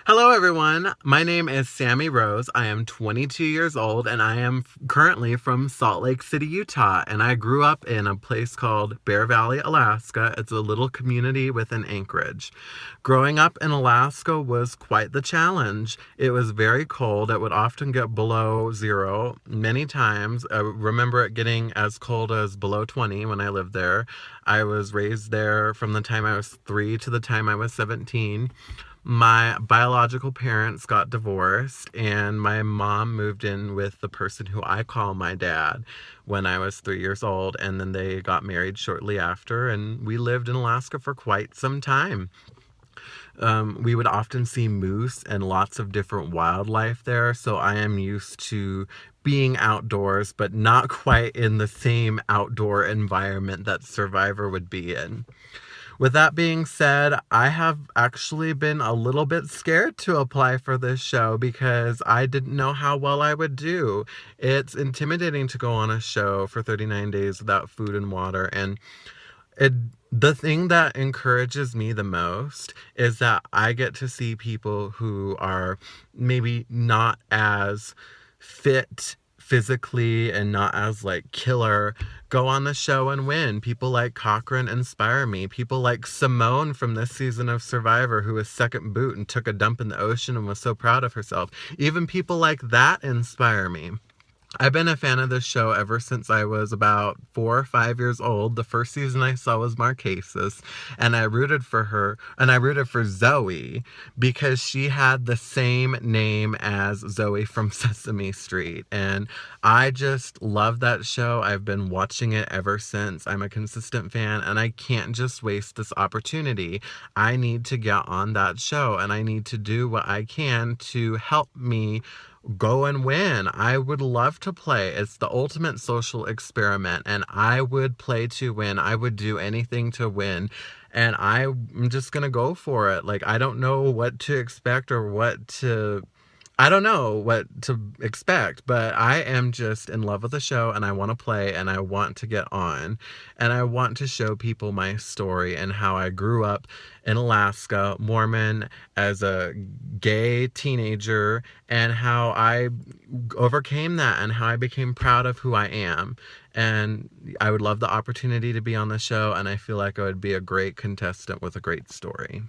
Hello, everyone. My name is Sammy Rose. I am 22 years old and I am currently from Salt Lake City, Utah. And I grew up in a place called Bear Valley, Alaska. It's a little community within Anchorage. Growing up in Alaska was quite the challenge. It was very cold. It would often get below zero many times. I remember it getting as cold as below 20 when I lived there. I was raised there from the time I was 3 to the time I was 17. My biological parents got divorced, and my mom moved in with the person who I call my dad when I was 3 years old. And then they got married shortly after, and we lived in Alaska for quite some time. We would often see moose and lots of different wildlife there, so I am used to being outdoors, but not quite in the same outdoor environment that Survivor would be in. With that being said, I have actually been a little bit scared to apply for this show because I didn't know how well I would do. It's intimidating to go on a show for 39 days without food and water, and it the thing that encourages me the most is that I get to see people who are maybe not as fit physically and not as like killer go on the show and win. People like Cochran inspire me. People like Simone from this season of Survivor, who was second boot and took a dump in the ocean and was so proud of herself. Even people like that inspire me. I've been a fan of this show ever since I was about 4 or 5 years old. The first season I saw was Marquesas, and I rooted for her, and I rooted for Zoe because she had the same name as Zoe from Sesame Street. And I just love that show. I've been watching it ever since. I'm a consistent fan, and I can't just waste this opportunity. I need to get on that show, and I need to do what I can to help me go and win. I would love to play. It's the ultimate social experiment, and I would play to win. I would do anything to win. And I'm just going to go for it. Like, I don't know what to expect or I don't know what to expect, but I am just in love with the show and I want to play and I want to get on. And I want to show people my story and how I grew up in Alaska, Mormon, as a gay teenager, and how I overcame that and how I became proud of who I am. And I would love the opportunity to be on the show, and I feel like I would be a great contestant with a great story.